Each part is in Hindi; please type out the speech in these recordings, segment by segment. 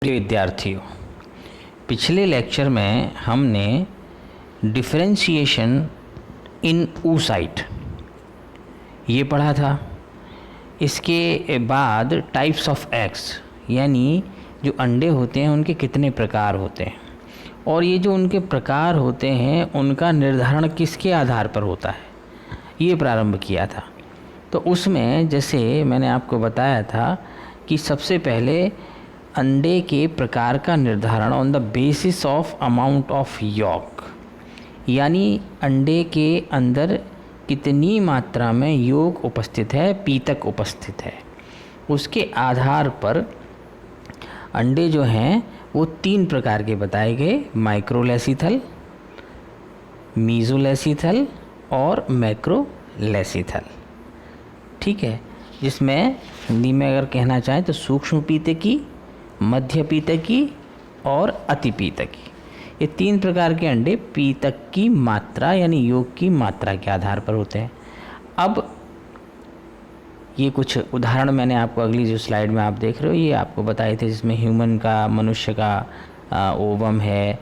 विद्यार्थियों, पिछले लेक्चर में हमने डिफरेंशिएशन इन oocyte ये पढ़ा था। इसके बाद टाइप्स ऑफ एग्स, यानी जो अंडे होते हैं उनके कितने प्रकार होते हैं और ये जो उनके प्रकार होते हैं उनका निर्धारण किसके आधार पर होता है, ये प्रारंभ किया था। तो उसमें जैसे मैंने आपको बताया था कि सबसे पहले अंडे के प्रकार का निर्धारण on the basis of amount of York, यानी अंडे के अंदर कितनी मात्रा में योग उपस्थित है, पीतक उपस्थित है, उसके आधार पर अंडे जो हैं वो 3 प्रकार के बताए गए, माइक्रोलेसिथल, मीज़ोलेसिथल और मैक्रोलेसिथल। ठीक है, जिसमें हिंदी में अगर कहना चाहें तो सूक्ष्म पीतकी, मध्य पीतकी और अति पीतकी। ये 3 प्रकार के अंडे पीतक की मात्रा यानी योग की मात्रा के आधार पर होते हैं। अब ये कुछ उदाहरण मैंने आपको अगली जो स्लाइड में आप देख रहे हो ये आपको बताए थे, जिसमें ह्यूमन का, मनुष्य का ओवम है,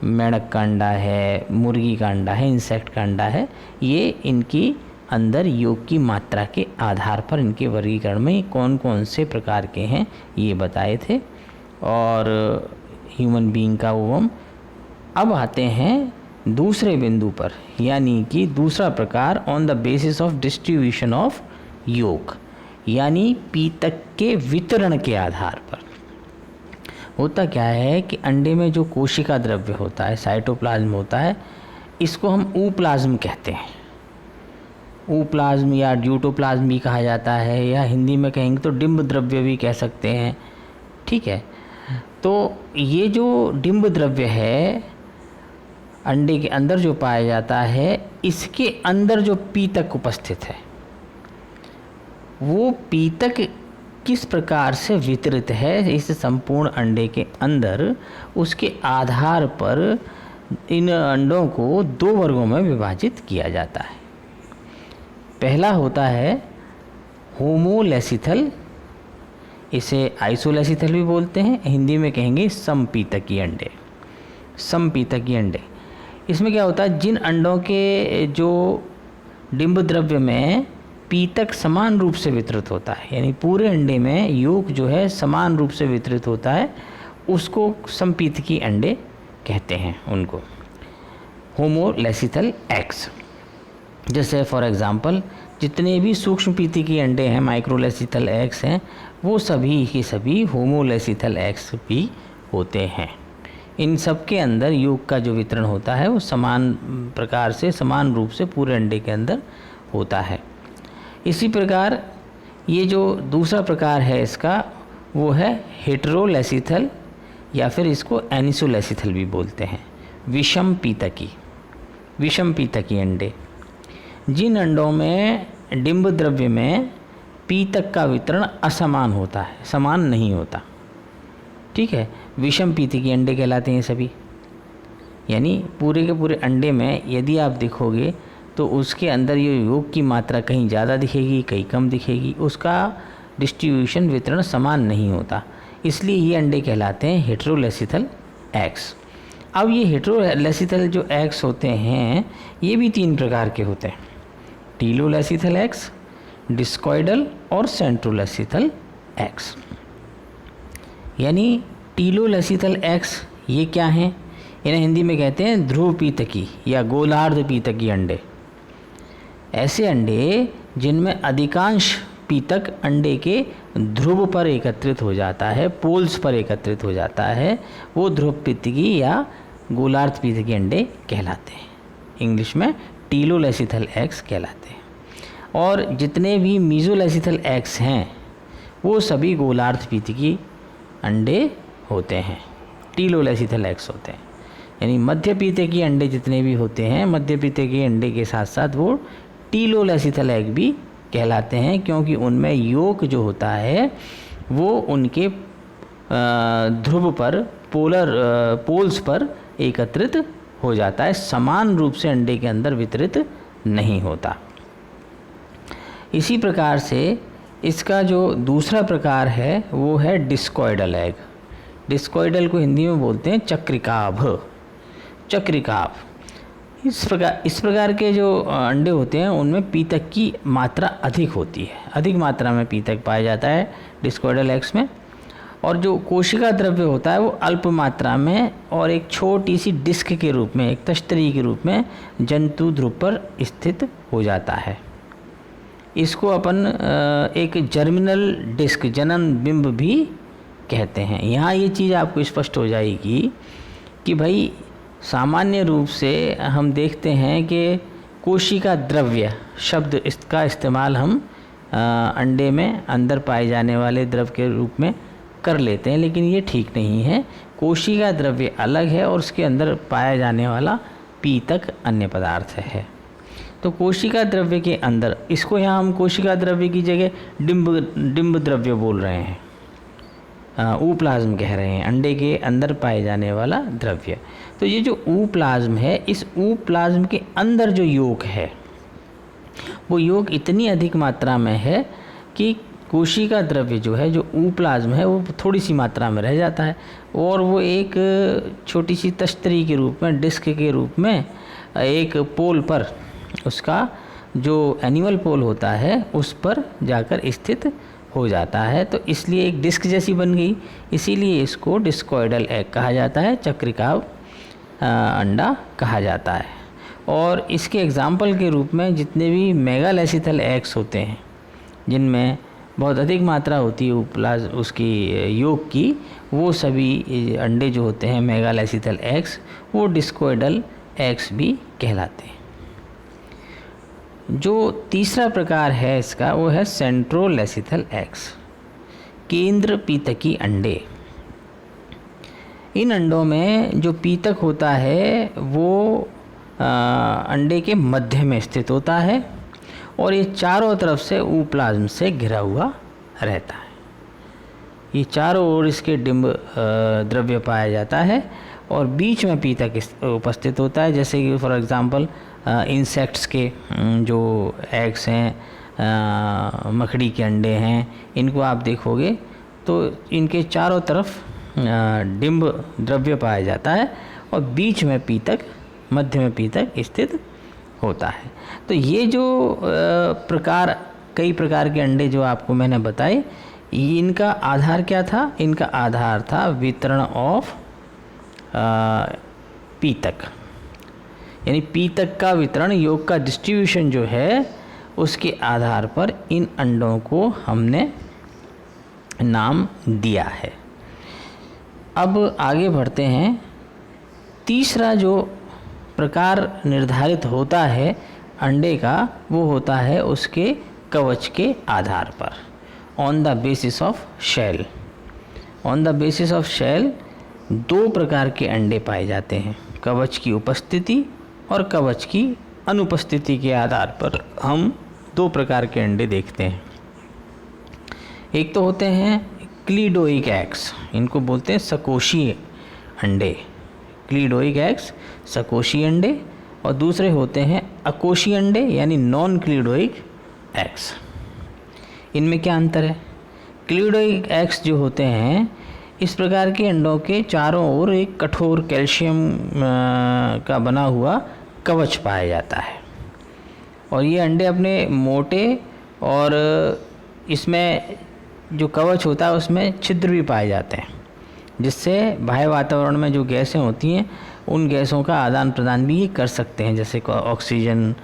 मेंढक का अंडा है, मुर्गी का अंडा है, इंसेक्ट का अंडा है। ये इनकी अंदर योग की मात्रा के आधार पर इनके वर्गीकरण में कौन कौन से प्रकार के हैं ये बताए थे। और ह्यूमन बीइंग का ओवम। अब आते हैं दूसरे बिंदु पर, यानी कि दूसरा प्रकार on the basis of distribution of योग, यानी पीतक के वितरण के आधार पर। होता क्या है कि अंडे में जो कोशिका द्रव्य होता है, साइटोप्लाज्म होता है, इसको हम ऊप्लाज्म कहते हैं। ऊप्लाज्म या ड्यूटोप्लाज्म भी कहा जाता है, या हिंदी में कहेंगे तो डिंब द्रव्य भी कह सकते हैं। ठीक है, तो ये जो डिंब द्रव्य है अंडे के अंदर जो पाया जाता है, इसके अंदर जो पीतक उपस्थित है वो पीतक किस प्रकार से वितरित है इस संपूर्ण अंडे के अंदर, उसके आधार पर इन अंडों को 2 वर्गों में विभाजित किया जाता है। पहला होता है होमोलेसिथल, इसे आइसोलेसिथल भी बोलते हैं, हिंदी में कहेंगे समपीतकी अंडे। समपीतकी अंडे, इसमें क्या होता है, जिन अंडों के जो डिंब द्रव्य में पीतक समान रूप से वितरित होता है, यानी पूरे अंडे में योग जो है समान रूप से वितरित होता है, उसको समपीतकी अंडे कहते हैं उनको, होमोलेसिथल एग्स। जैसे फॉर एग्जांपल जितने भी सूक्ष्म पीतकी अंडे हैं, माइक्रोलेसिथल एग्स हैं, वो सभी के सभी होमोलेसिथल एग्स भी होते हैं। इन सब के अंदर योग का जो वितरण होता है वो समान प्रकार से, समान रूप से पूरे अंडे के अंदर होता है। इसी प्रकार ये जो दूसरा प्रकार है इसका, वो है हेटेरोलेसिथल, या फिर इसको एनिसोलेसिथल भी बोलते हैं, विषम पीतकी। विषम पीतकी अंडे, जिन अंडों में डिंब द्रव्य में पीतक का वितरण असमान होता है, समान नहीं होता। ठीक है, विषम पीतकी अंडे कहलाते हैं सभी। यानी पूरे के पूरे अंडे में यदि आप देखोगे तो उसके अंदर ये योग की मात्रा कहीं ज़्यादा दिखेगी, कहीं कम दिखेगी, उसका डिस्ट्रीब्यूशन, वितरण समान नहीं होता, इसलिए ये अंडे कहलाते हैं हेटेरोलेसिथल एग्स। अब ये हेटेरोलेसिथल जो एग्स होते हैं ये भी 3 प्रकार के होते हैं, टीलोलेसिथल एग्स, डिस्कॉइडल और सेंट्रोलेसिथल एग्स। यानी टीलोलेसिथल एग्स ये क्या हैं, इन्हें हिंदी में कहते हैं ध्रुव पीतकी या गोलार्ध पीतकी अंडे। ऐसे अंडे जिनमें अधिकांश पीतक अंडे के ध्रुव पर एकत्रित हो जाता है, पोल्स पर एकत्रित हो जाता है, वो ध्रुव पीतकी या गोलार्ध पीतकी अंडे कहलाते हैं। इंग्लिश में टीलोलेसिथल एग्स कहलाते हैं। और जितने भी मीज़ोलेसिथल एग्स हैं वो सभी गोलार्ध पीतकी अंडे होते हैं, टीलोलेसिथल एग्स होते हैं। यानी मध्य पीतकी अंडे जितने भी होते हैं, मध्य पीतकी अंडे के साथ साथ वो टीलोलेसिथल एग भी कहलाते हैं, क्योंकि उनमें योग जो होता है वो उनके ध्रुव पर, पोल्स पर एकत्रित हो जाता है, समान रूप से अंडे के अंदर वितरित नहीं होता। इसी प्रकार से इसका जो दूसरा प्रकार है वो है डिस्कॉइडल एग। डिस्कॉइडल को हिंदी में बोलते हैं चक्रिकाभ। चक्रिकाभ इस प्रकार के जो अंडे होते हैं उनमें पीतक की मात्रा अधिक होती है, अधिक मात्रा में पीतक पाया जाता है डिस्कॉइडल एग्स में। और जो कोशिका द्रव्य होता है वो अल्प मात्रा में और एक छोटी सी डिस्क के रूप में, एक तश्तरी के रूप में जंतु ध्रुव पर स्थित हो जाता है। इसको अपन एक जर्मिनल डिस्क, जनन बिंब भी कहते हैं। यहाँ ये चीज़ आपको स्पष्ट हो जाएगी कि भाई सामान्य रूप से हम देखते हैं कि कोशिका द्रव्य शब्द इसका इस्तेमाल हम अंडे में अंदर पाए जाने वाले द्रव के रूप में कर लेते हैं, लेकिन ये ठीक नहीं है। कोशिका द्रव्य अलग है और उसके अंदर पाया जाने वाला पीतक अन्य पदार्थ है। तो कोशिका द्रव्य के अंदर, इसको यहाँ हम कोशिका द्रव्य की जगह डिंब द्रव्य बोल रहे हैं, ऊप्लाज्म कह रहे हैं, अंडे के अंदर पाए जाने वाला द्रव्य। तो ये जो ऊप्लाज्म है, इस ऊप्लाज्म के अंदर जो योग है वो योग इतनी अधिक मात्रा में है कि कोशिका द्रव्य जो है, जो ऊप्लाज्म है, वो थोड़ी सी मात्रा में रह जाता है और वो एक छोटी सी तश्तरी के रूप में, डिस्क के रूप में एक पोल पर, उसका जो एनिमल पोल होता है उस पर जाकर स्थित हो जाता है। तो इसलिए एक डिस्क जैसी बन गई, इसीलिए इसको डिस्कॉइडल एग कहा जाता है, चक्रिकाभ अंडा कहा जाता है। और इसके एग्जाम्पल के रूप में जितने भी मेगालेसिथल एग्स होते हैं, जिनमें बहुत अधिक मात्रा होती है उसकी योग की, वो सभी अंडे जो होते हैं मेगालेसिथल एग्स, वो डिस्कॉइडल एग्स भी कहलाते हैं। जो तीसरा प्रकार है इसका, वो है सेंट्रोलेसिथल एग्स, केंद्र पीतकी अंडे। इन अंडों में जो पीतक होता है वो अंडे के मध्य में स्थित होता है और ये चारों तरफ से ऊप्लाज्म से घिरा हुआ रहता है। ये चारों ओर इसके डिंब द्रव्य पाया जाता है और बीच में पीतक उपस्थित होता है। जैसे कि फॉर एग्ज़ाम्पल इंसेक्ट्स के जो एग्स हैं, मकड़ी के अंडे हैं, इनको आप देखोगे तो इनके चारों तरफ डिंब द्रव्य पाया जाता है और बीच में पीतक, मध्य में पीतक स्थित होता है। तो ये जो कई प्रकार के अंडे जो आपको मैंने बताए, इनका आधार क्या था? इनका आधार था वितरण ऑफ पीतक, यानी पीतक का वितरण, योग का डिस्ट्रीब्यूशन जो है, उसके आधार पर इन अंडों को हमने नाम दिया है। अब आगे बढ़ते हैं। तीसरा जो प्रकार निर्धारित होता है अंडे का, वो होता है उसके कवच के आधार पर, on the basis of shell. On the basis of shell दो प्रकार के अंडे पाए जाते हैं, कवच की उपस्थिति और कवच की अनुपस्थिति के आधार पर हम दो प्रकार के अंडे देखते हैं। एक तो होते हैं क्लीडोइक एग्स, इनको बोलते हैं सकोशीय अंडे, क्लीडोइक एग्स, सकोशी अंडे। और दूसरे होते हैं अकोशी अंडे, यानी नॉन क्लीडोइक एग्स। इनमें क्या अंतर है? क्लीडोइक एग्स जो होते हैं, इस प्रकार के अंडों के चारों ओर एक कठोर कैल्शियम का बना हुआ कवच पाया जाता है और ये अंडे अपने मोटे, और इसमें जो कवच होता है उसमें छिद्र भी पाए जाते हैं, जिससे बाह्य वातावरण में जो गैसें होती हैं उन गैसों का आदान प्रदान भी ये कर सकते हैं, जैसे ऑक्सीजन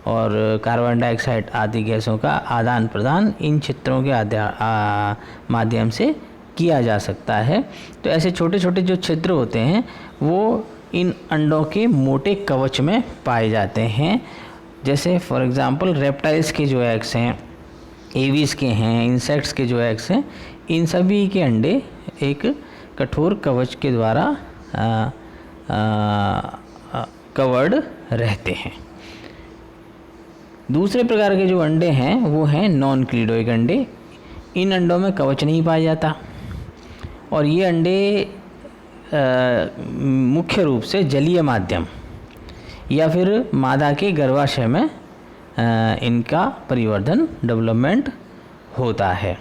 और कार्बन डाइऑक्साइड आदि गैसों का आदान प्रदान इन छिद्रों के माध्यम से किया जा सकता है। तो ऐसे छोटे छोटे जो छिद्र होते हैं वो इन अंडों के मोटे कवच में पाए जाते हैं। जैसे फॉर एग्ज़ाम्पल रेप्टाइल्स के जो एग्स हैं, एवीज के हैं, इंसेक्ट्स के जो एग्स हैं, इन सभी के अंडे एक कठोर कवच के द्वारा कवर्ड रहते हैं। दूसरे प्रकार के जो अंडे हैं वो हैं नॉन क्लीडोइक अंडे। इन अंडों में कवच नहीं पाया जाता और ये अंडे मुख्य रूप से जलीय माध्यम या फिर मादा के गर्भाशय में इनका परिवर्धन, डेवलपमेंट होता है,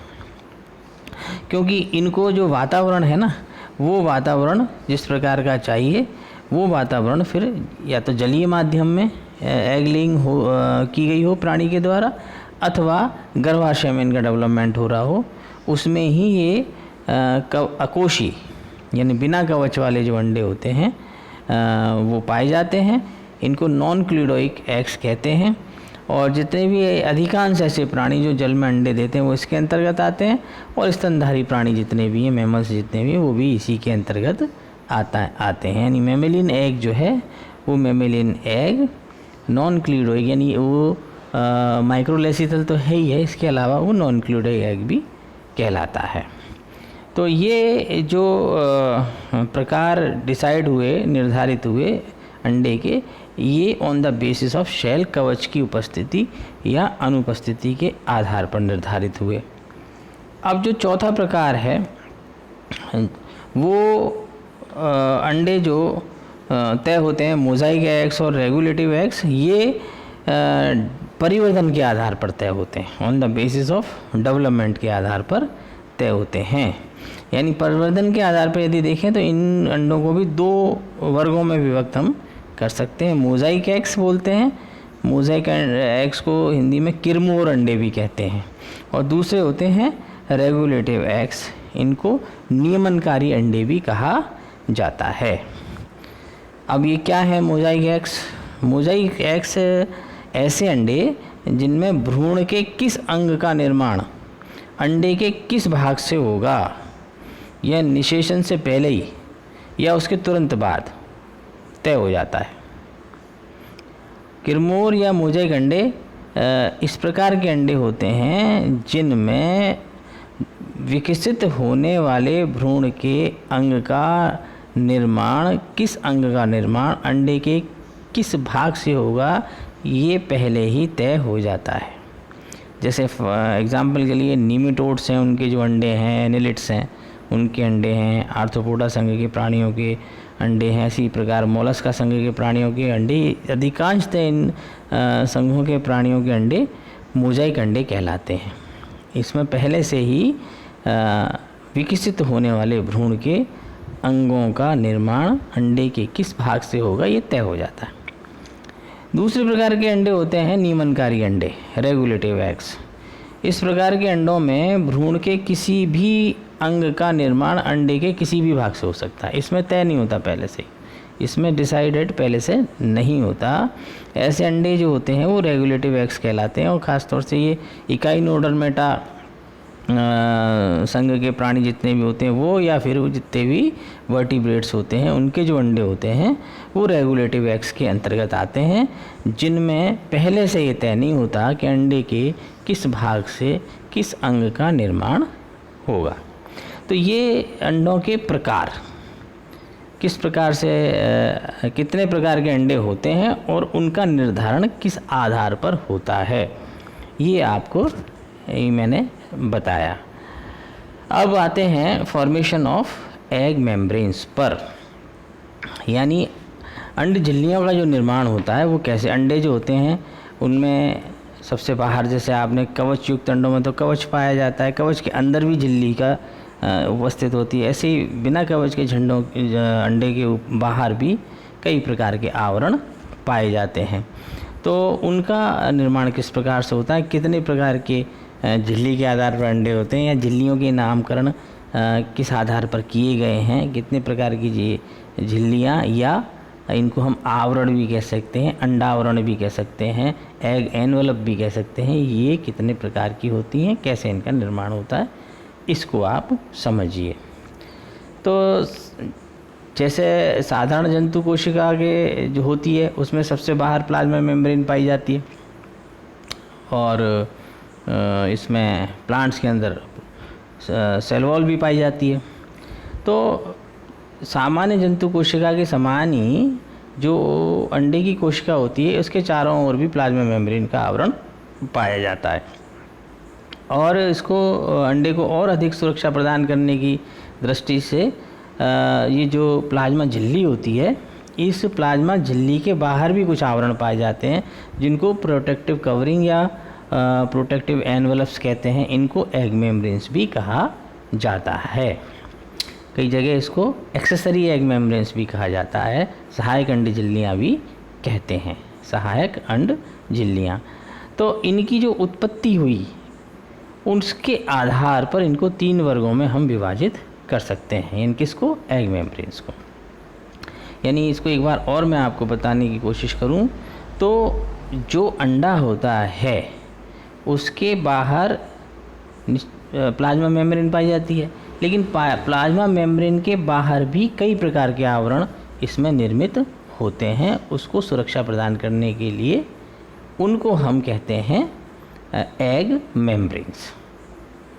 क्योंकि इनको जो वातावरण है ना, वो वातावरण जिस प्रकार का चाहिए वो वातावरण फिर या तो जलीय माध्यम में एग लेइंग की गई हो प्राणी के द्वारा, अथवा गर्भाशय में इनका डेवलपमेंट हो रहा हो, उसमें ही ये अकोशी यानी बिना कवच वाले जो अंडे होते हैं वो पाए जाते हैं। इनको नॉन क्लिडोइक एग्स कहते हैं। और जितने भी अधिकांश ऐसे प्राणी जो जल में अंडे देते हैं वो इसके अंतर्गत आते हैं, और स्तनधारी प्राणी जितने भी हैं, मैमल्स जितने भी, वो भी इसी के अंतर्गत आते हैं। यानी मैमेलियन एग जो है वो मैमेलियन एग नॉन क्लिडोइक यानी वो माइक्रोलेसिथल तो है ही है, इसके अलावा वो नॉन क्लिडोइक एग भी कहलाता है। तो ये जो प्रकार डिसाइड हुए, निर्धारित हुए अंडे के, ये on the basis of shell कवच की उपस्थिति या अनुपस्थिति के आधार पर निर्धारित हुए। अब जो चौथा प्रकार है वो अंडे जो तय होते हैं मोज़ाइक एग्स और रेगुलेटिव एग्स, ये परिवर्तन के आधार पर तय होते हैं, on the basis of development के आधार पर तय होते हैं। यानी परिवर्तन के आधार पर यदि देखें तो इन अंडों को भी दो वर्गों में विभक्त हम कर सकते हैं। मोज़ाइक एग्स बोलते हैं, मोज़ाइक एग्स को हिंदी में किरमोर अंडे भी कहते हैं, और दूसरे होते हैं रेगुलेटिव एग्स, इनको नियमनकारी अंडे भी कहा जाता है। अब ये क्या है मोज़ाइक एग्स? मोज़ाइक एग्स ऐसे अंडे जिनमें भ्रूण के किस अंग का निर्माण अंडे के किस भाग से होगा, यह निषेचन से पहले ही या उसके तुरंत बाद तय हो जाता है। किरमोर या मोज़ाइक अंडे इस प्रकार के अंडे होते हैं जिनमें विकसित होने वाले भ्रूण के अंग का निर्माण, किस अंग का निर्माण अंडे के किस भाग से होगा, ये पहले ही तय हो जाता है। जैसे एग्जाम्पल के लिए नीमेटोड्स हैं, उनके जो अंडे हैं, एनेलिड्स हैं उनके अंडे हैं, आर्थ्रोपोडा संघ के प्राणियों के अंडे हैं, इसी प्रकार मोलस्का संघ के प्राणियों के अंडे, अधिकांशतः इन संघों के प्राणियों के अंडे मोज़ाइक अंडे कहलाते हैं। इसमें पहले से ही विकसित होने वाले भ्रूण के अंगों का निर्माण अंडे के किस भाग से होगा ये तय हो जाता है। दूसरे प्रकार के अंडे होते हैं नियमनकारी अंडे, रेगुलेटिव एग्स। इस प्रकार के अंडों में भ्रूण के किसी भी अंग का निर्माण अंडे के किसी भी भाग से हो सकता है, इसमें तय नहीं होता पहले से, इसमें डिसाइडेड पहले से नहीं होता। ऐसे अंडे जो होते हैं वो रेगुलेटिव एग्स कहलाते हैं, और ख़ासतौर से ये इकाइनोडर्मेटा संघ के प्राणी जितने भी होते हैं वो, या फिर जितने भी वर्टिब्रेट्स होते हैं उनके जो अंडे होते हैं वो रेगुलेटिव एग्स के अंतर्गत आते हैं, जिनमें पहले से ये तय नहीं होता कि अंडे के किस भाग से किस अंग का निर्माण होगा। तो ये अंडों के प्रकार, किस प्रकार से कितने प्रकार के अंडे होते हैं और उनका निर्धारण किस आधार पर होता है, ये आपको मैंने बताया। अब आते हैं फॉर्मेशन ऑफ एग मेम्ब्रेन्स पर, यानी अंड झिल्लियों का जो निर्माण होता है वो कैसे। अंडे जो होते हैं उनमें सबसे बाहर, जैसे आपने कवच युक्त अंडों में तो कवच पाया जाता है, कवच के अंदर भी झिल्ली का उपस्थित होती है। ऐसे ही बिना कवच के अंडे के बाहर भी कई प्रकार के आवरण पाए जाते हैं। तो उनका निर्माण किस प्रकार से होता है, कितने प्रकार के झिल्ली के आधार पर अंडे होते हैं, या झिल्लियों के नामकरण किस आधार पर किए गए हैं, कितने प्रकार की झिल्लियाँ, या इनको हम आवरण भी कह सकते हैं, अंडावरण भी कह सकते हैं, एग एनवलप भी कह सकते हैं, ये कितने प्रकार की होती हैं, कैसे इनका निर्माण होता है, इसको आप समझिए। तो जैसे साधारण जंतु कोशिका के जो होती है उसमें सबसे बाहर प्लाज्मा मेम्ब्रेन पाई जाती है, और इसमें प्लांट्स के अंदर सेल वॉल भी पाई जाती है। तो सामान्य जंतु कोशिका के समान ही जो अंडे की कोशिका होती है उसके चारों ओर भी प्लाज्मा मेम्ब्रेन का आवरण पाया जाता है, और इसको अंडे को और अधिक सुरक्षा प्रदान करने की दृष्टि से ये जो प्लाज्मा झिल्ली होती है, इस प्लाज्मा झिल्ली के बाहर भी कुछ आवरण पाए जाते हैं जिनको प्रोटेक्टिव कवरिंग या प्रोटेक्टिव एनवलप्स कहते हैं। इनको एग मेम्ब्रेन्स भी कहा जाता है। कई जगह इसको एक्सेसरी एग मेम्ब्रेन्स भी कहा जाता है, सहायक अंड झिल्लियाँ भी कहते हैं, सहायक अंड झिल्लियाँ। तो इनकी जो उत्पत्ति हुई उसके आधार पर इनको 3 वर्गों में हम विभाजित कर सकते हैं, इन किसको, एग मेम्ब्रेन्स को। यानी इसको एक बार और मैं आपको बताने की कोशिश करूं तो जो अंडा होता है उसके बाहर प्लाज्मा मेम्ब्रेन पाई जाती है, लेकिन प्लाज्मा मेम्ब्रेन के बाहर भी कई प्रकार के आवरण इसमें निर्मित होते हैं। उसको सुरक्षा प्रदान करने के लिए उनको हम कहते हैं एग मेम्ब्रेन्स।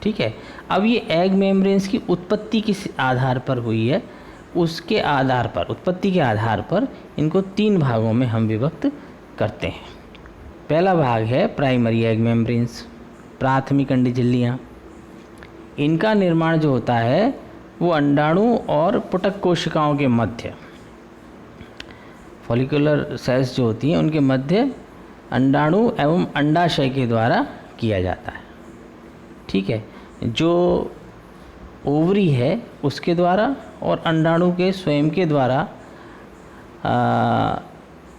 ठीक है, अब ये एग मेम्ब्रेन्स की उत्पत्ति किस आधार पर हुई है, उसके आधार पर, उत्पत्ति के आधार पर इनको 3 भागों में हम विभक्त करते हैं। पहला भाग है प्राइमरी एग मेम्ब्रेन्स, प्राथमिक अंड झिल्लियाँ। इनका निर्माण जो होता है वो अंडाणु और पुटक कोशिकाओं के मध्य, फॉलिकुलर सेल्स जो होती हैं उनके मध्य अंडाणु एवं अंडाशय के द्वारा किया जाता है। ठीक है, जो ओवरी है उसके द्वारा और अंडाणु के स्वयं के द्वारा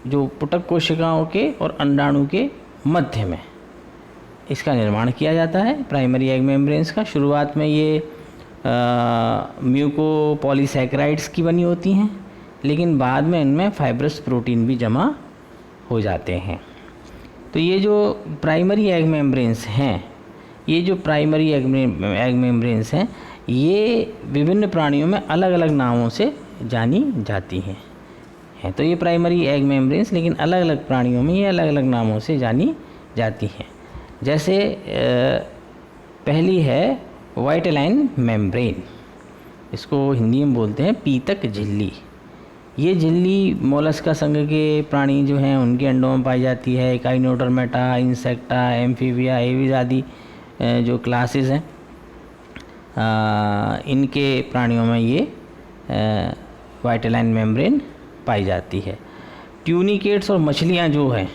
जो पुटक कोशिकाओं के और अंडाणु के मध्य में इसका निर्माण किया जाता है प्राइमरी एग मेम्ब्रेन्स का। शुरुआत में ये म्यूकोपॉलीसैकेराइड्स की बनी होती हैं, लेकिन बाद में इनमें फाइब्रस प्रोटीन भी जमा हो जाते हैं। तो ये जो प्राइमरी एग मेम्ब्रेन्स हैं, ये जो प्राइमरी एग मेम्ब्रेन्स हैं, ये विभिन्न प्राणियों में अलग अलग नामों से जानी जाती हैं। तो ये प्राइमरी एग मेम्ब्रेन्स लेकिन अलग अलग प्राणियों में ये अलग अलग नामों से जानी जाती हैं। जैसे पहली है वाइटेलाइन मेम्ब्रेन, इसको हिंदी में बोलते हैं पीतक झिल्ली। ये झिल्ली मोलस्का संघ के प्राणी जो हैं उनके अंडों में पाई जाती है। काइनोडर्मेटा, इंसेक्टा, एम्फीबिया, एविज आदि जो क्लासेस हैं इनके प्राणियों में ये वाइटेलाइन मेम्ब्रेन पाई जाती है। ट्यूनिकेट्स और मछलियाँ जो हैं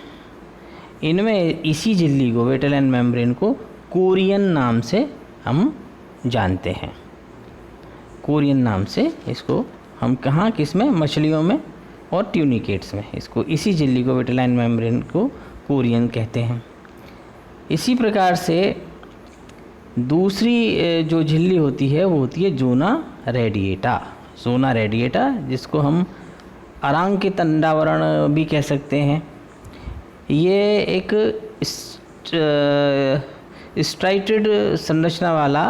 इनमें इसी झिल्ली को, वाइटेलाइन मेम्ब्रेन को कोरियन नाम से हम जानते हैं। कोरियन नाम से इसको हम कहाँ, किस में, मछलियों में और ट्यूनिकेट्स में इसको, इसी झिल्ली को, वाइटेलाइन मेम्ब्रेन को कोरियन कहते हैं। इसी प्रकार से दूसरी जो झिल्ली होती है वो होती है जोना रेडिएटा। जोना रेडिएटा जिसको हम अरांकित अंडावरण भी कह सकते हैं। ये एक स्ट्राइटेड संरचना वाला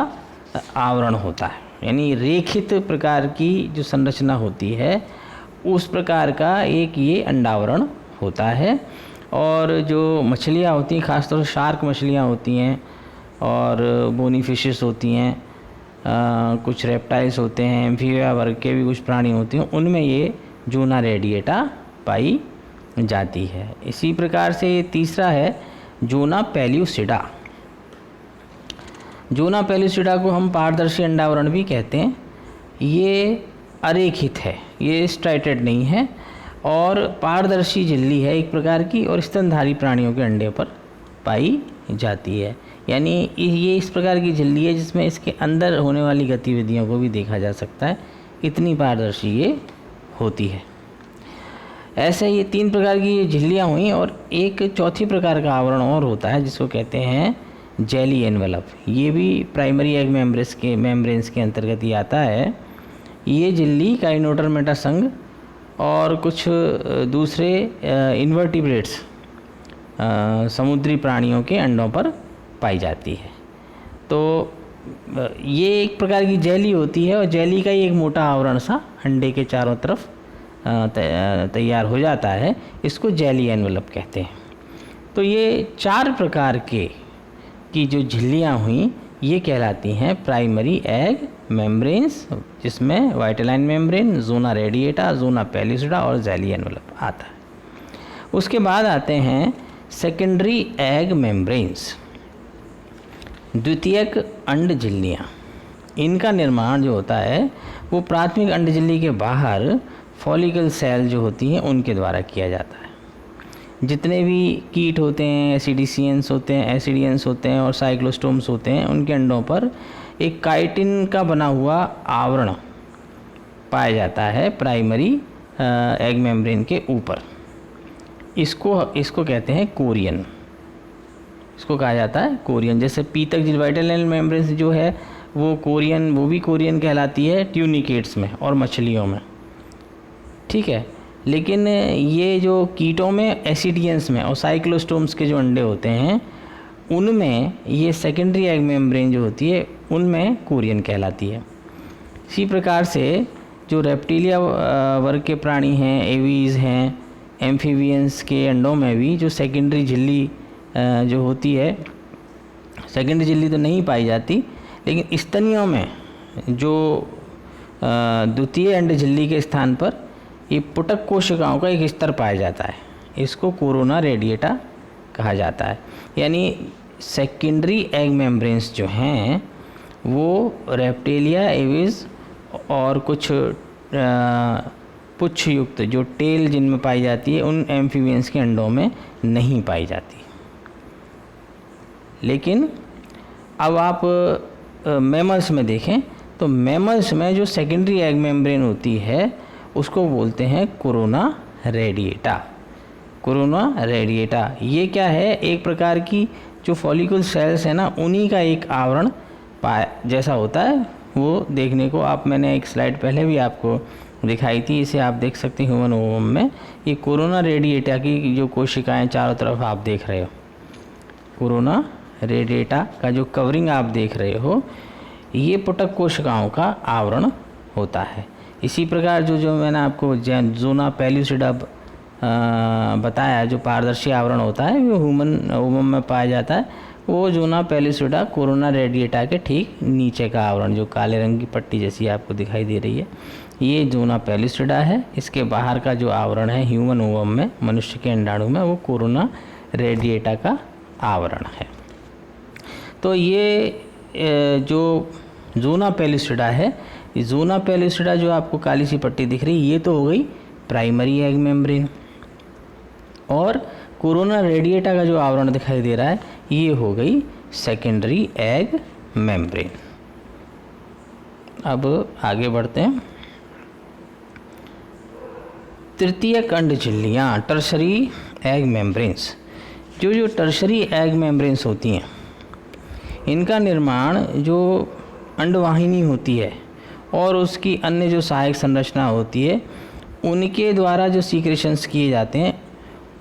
आवरण होता है, यानी रेखित प्रकार की जो संरचना होती है उस प्रकार का एक ये अंडावरण होता है। और जो मछलियाँ होती हैं, ख़ासतौर से शार्क मछलियाँ होती हैं और बोनी फिशेस होती हैं, कुछ रेप्टाइल्स होते हैं, एम्फीबिया वर्ग के भी कुछ प्राणी होते हैं, उनमें ये जोना रेडिएटा पाई जाती है। इसी प्रकार से तीसरा है जोना पेल्यूसिडा। जोना पेल्यूसिडा को हम पारदर्शी अंडावरण भी कहते हैं। ये अरेखित है, ये स्ट्राइटेड नहीं है और पारदर्शी झिल्ली है एक प्रकार की, और स्तनधारी प्राणियों के अंडे पर पाई जाती है। यानी ये इस प्रकार की झिल्ली है जिसमें इसके अंदर होने वाली गतिविधियों को भी देखा जा सकता है, इतनी पारदर्शी ये होती है। ऐसे ये 3 प्रकार की ये झिल्लियाँ हुई और एक चौथी प्रकार का आवरण और होता है जिसको कहते हैं जेली एनवेलप। ये भी प्राइमरी एग मेम्ब्रेन्स के अंतर्गत ही आता है। ये झिल्ली काइनोडर्मेटा संघ और कुछ दूसरे इन्वर्टिब्रेट्स समुद्री प्राणियों के अंडों पर पाई जाती है। तो ये एक प्रकार की जेली होती है और जेली का ही एक मोटा आवरण सा अंडे के चारों तरफ तैयार हो जाता है, इसको जेली एनवेलप कहते हैं। तो ये 4 प्रकार की जो झिल्लियाँ हुई ये कहलाती हैं प्राइमरी एग मेम्ब्रेन्स, जिसमें वाइटेलाइन मेम्ब्रेन, जोना रेडिएटा, जोना पेल्यूसिडा और जेली एनवेलप आता है। उसके बाद आते हैं सेकेंडरी एग मेम्ब्रेन्स, द्वितीयक अंड झिल्लियाँ। इनका निर्माण जो होता है वो प्राथमिक अंड झिल्ली के बाहर फॉलिकल सेल जो होती हैं उनके द्वारा किया जाता है। जितने भी कीट होते हैं, एसिडिसियंस होते हैं, एसिडियंस होते हैं और साइक्लोस्टोम्स होते हैं, उनके अंडों पर एक काइटिन का बना हुआ आवरण पाया जाता है प्राइमरी एग मेम्ब्रेन के ऊपर। इसको कहते हैं कोरियन, इसको कहा जाता है कोरियन। जैसे पीतक वाइटल एग मेम्ब्रेन जो है वो भी कोरियन कहलाती है ट्यूनिकेट्स में और मछलियों में, ठीक है। लेकिन ये जो कीटों में, एसिडियंस में और साइक्लोस्टोम्स के जो अंडे होते हैं उनमें ये सेकेंडरी एग मेम्ब्रेन जो होती है उनमें कोरियन कहलाती है। इसी प्रकार से जो रेप्टिलिया वर्ग के प्राणी हैं, एवीज हैं, एम्फीबियंस के अंडों में भी जो सेकेंडरी झिल्ली जो होती है, सेकेंडरी झिल्ली तो नहीं पाई जाती, लेकिन स्तनियों में जो द्वितीय अंड झिल्ली के स्थान पर ये पुटक कोशिकाओं का एक स्तर पाया जाता है, इसको कोरोना रेडिएटा कहा जाता है। यानी सेकेंडरी एग मेम्ब्रेन्स जो हैं वो रेप्टिलिया, एविस और कुछ पुच्छ युक्त जो टेल जिनमें पाई जाती है उन एम्फीबियंस के अंडों में नहीं पाई जाती। लेकिन अब आप मैमल्स में देखें तो मैमल्स में जो सेकेंडरी एग मेम्ब्रेन होती है उसको बोलते हैं कोरोना रेडिएटा। कोरोना रेडिएटा ये क्या है, एक प्रकार की जो फॉलिकल सेल्स है ना उन्हीं का एक आवरण जैसा होता है। वो देखने को मैंने एक स्लाइड पहले भी आपको दिखाई थी, इसे आप देख सकते हैं ह्यूमन ओवम में। ये कोरोना रेडिएटा की जो कोशिकाएं चारों तरफ आप देख रहे हो, कोरोना रेडिएटा का जो कवरिंग आप देख रहे हो ये पुटक कोशिकाओं का आवरण होता है। इसी प्रकार जो मैंने आपको जोना पेल्यूसिडा बताया, जो पारदर्शी आवरण होता है वो ह्यूमन ओवम में पाया जाता है, वो जोना पेल्यूसिडा कोरोना रेडिएटा के ठीक नीचे का आवरण जो काले रंग की पट्टी जैसी आपको दिखाई दे रही है, ये जोना पेल्यूसिडा है। इसके बाहर का जो आवरण है ह्यूमन ओवम में, मनुष्य के अंडाणु में, वो कोरोना रेडिएटा का आवरण है। तो ये जो जोना पेल्यूसिडा है, ये जोना पेल्यूसिडा जो आपको काली सी पट्टी दिख रही है ये तो हो गई प्राइमरी एग मेम्ब्रेन, और कोरोना रेडिएटा का जो आवरण दिखाई दे रहा है ये हो गई सेकेंडरी एग मेम्ब्रेन। अब आगे बढ़ते हैं। तृतीयक अंड झिल्लियाँ, टर्शरी एग मेम्ब्रेन्स। जो टर्शरी एग मेम्ब्रेन्स होती हैं इनका निर्माण जो अंडवाहिनी होती है और उसकी अन्य जो सहायक संरचना होती है उनके द्वारा जो सीक्रेशंस किए जाते हैं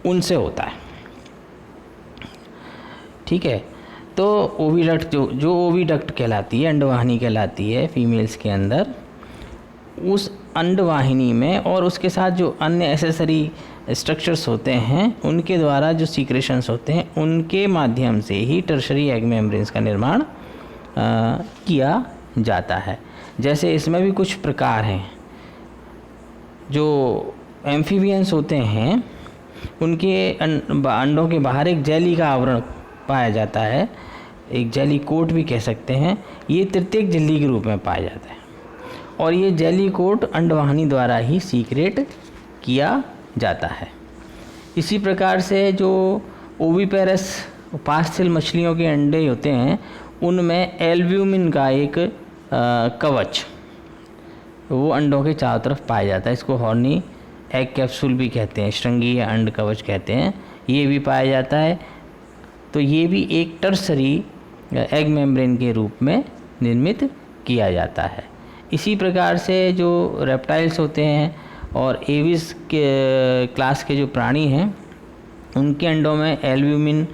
उनसे होता है, ठीक है। तो ओविडक्ट जो ओविडक्ट कहलाती है, अंडवाहिनी कहलाती है फीमेल्स के अंदर, उस अंडवाहिनी में और उसके साथ जो अन्य एसेसरी स्ट्रक्चर्स होते हैं उनके द्वारा जो सीक्रेशंस होते हैं उनके माध्यम से ही टर्शरी एग मेम्ब्रेन्स का निर्माण किया जाता है। जैसे इसमें भी कुछ प्रकार हैं। जो एम्फीबियंस होते हैं उनके अंडों के बाहर एक जेली का आवरण पाया जाता है, एक जेली कोट भी कह सकते हैं। ये तृतीयक झिल्ली के रूप में पाया जाता है और ये जेली कोट अंडवाहिनी द्वारा ही सीक्रेट किया जाता है। इसी प्रकार से जो ओविपेरस पास्थेल मछलियों के अंडे होते हैं उनमें एल्ब्यूमिन का एक कवच वो अंडों के चारों तरफ पाया जाता है। इसको हॉर्नी एग कैप्सूल भी कहते हैं, श्रृंगीय अंड कवच कहते हैं, ये भी पाया जाता है। तो ये भी एक टर्सरी एग मेम्ब्रेन के रूप में निर्मित किया जाता है। इसी प्रकार से जो रेप्टाइल्स होते हैं और एविस के क्लास के जो प्राणी हैं उनके अंडों में एल्ब्यूमिन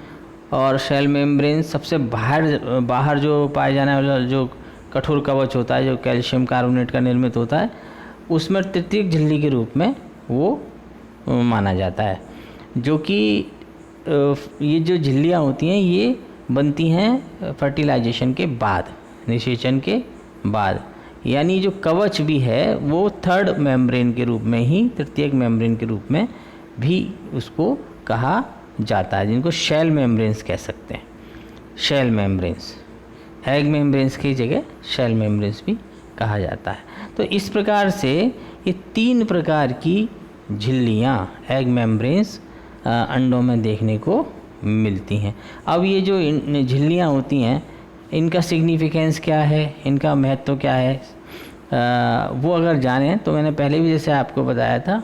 और शेल मेम्ब्रेन सबसे बाहर जो पाए जाने वाला जो कठोर कवच होता है जो कैल्शियम कार्बोनेट का निर्मित होता है उसमें तृतीयक झिल्ली के रूप में वो माना जाता है। जो कि ये जो झिल्लियाँ होती हैं ये बनती हैं फर्टिलाइजेशन के बाद, निषेचन के बाद, यानी जो कवच भी है वो थर्ड मेम्ब्रेन के रूप में ही, तृतीयक मेम्ब्रेन के रूप में भी उसको कहा जाता है, जिनको शेल मेम्ब्रेन्स कह सकते हैं। शेल मेम्ब्रेन्स, एग मेम्ब्रेन्स की जगह शेल मेम्ब्रेन्स भी कहा जाता है। तो इस प्रकार से ये तीन प्रकार की झिल्लियाँ, एग मेम्ब्रेन्स अंडों में देखने को मिलती हैं। अब ये जो झिल्लियाँ होती हैं इनका सिग्निफिकेंस क्या है, इनका महत्व क्या है, वो अगर जानें तो मैंने पहले भी जैसे आपको बताया था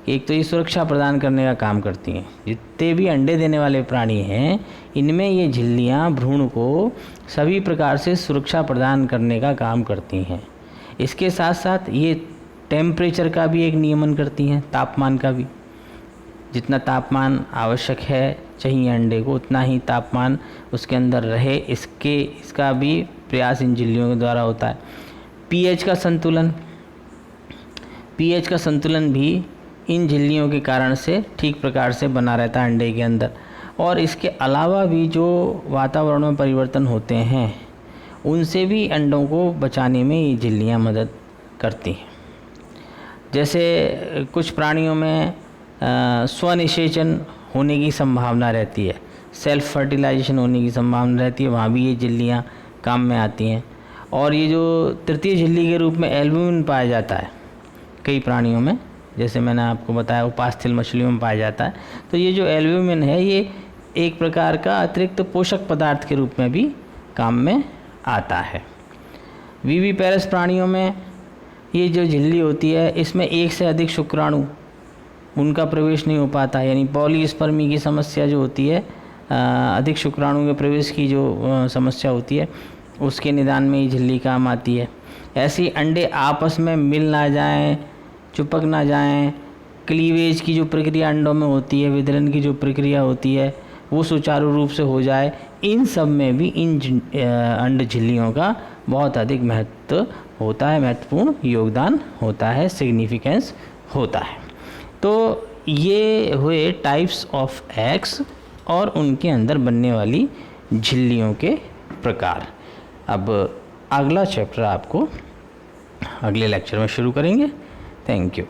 कि एक तो ये सुरक्षा प्रदान करने का काम करती हैं। जितने भी अंडे देने वाले प्राणी हैं इनमें ये झिल्लियाँ भ्रूण को सभी प्रकार से सुरक्षा प्रदान करने का काम करती हैं। इसके साथ साथ ये टेम्परेचर का भी एक नियमन करती हैं, तापमान का भी। जितना तापमान आवश्यक है चाहिए अंडे को उतना ही तापमान उसके अंदर रहे, इसका भी प्रयास इन झिल्लियों के द्वारा होता है। पीएच का संतुलन भी इन झिल्लियों के कारण से ठीक प्रकार से बना रहता है अंडे के अंदर। और इसके अलावा भी जो वातावरण में परिवर्तन होते हैं उनसे भी अंडों को बचाने में ये झिल्लियाँ मदद करती हैं। जैसे कुछ प्राणियों में स्वनिषेचन होने की संभावना रहती है, सेल्फ फर्टिलाइजेशन होने की संभावना रहती है, वहाँ भी ये झिल्लियाँ काम में आती हैं। और ये जो तृतीय झिल्ली के रूप में एल्ब्यूमिन पाया जाता है कई प्राणियों में, जैसे मैंने आपको बताया उपास्थल मछलियों में पाया जाता है, तो ये जो एल्ब्यूमिन है ये एक प्रकार का अतिरिक्त पोषक पदार्थ के रूप में भी काम में आता है। विविपेरस प्राणियों में ये जो झिल्ली होती है इसमें एक से अधिक शुक्राणु उनका प्रवेश नहीं हो पाता, यानी पॉलीस्पर्मी की समस्या जो होती है, अधिक शुक्राणु के प्रवेश की जो समस्या होती है उसके निदान में ये झिल्ली काम आती है। ऐसे अंडे आपस में मिल ना जाएं, चिपक ना जाएं, क्लीवेज की जो प्रक्रिया अंडों में होती है, विदलन की जो प्रक्रिया होती है वो सुचारू रूप से हो जाए, इन सब में भी इन अंड झिल्लियों का बहुत अधिक महत्व होता है, महत्वपूर्ण योगदान होता है, सिग्निफिकेंस होता है। तो ये हुए टाइप्स ऑफ एग्स और उनके अंदर बनने वाली झिल्लियों के प्रकार। अब अगला चैप्टर आपको अगले लेक्चर में शुरू करेंगे। Thank you.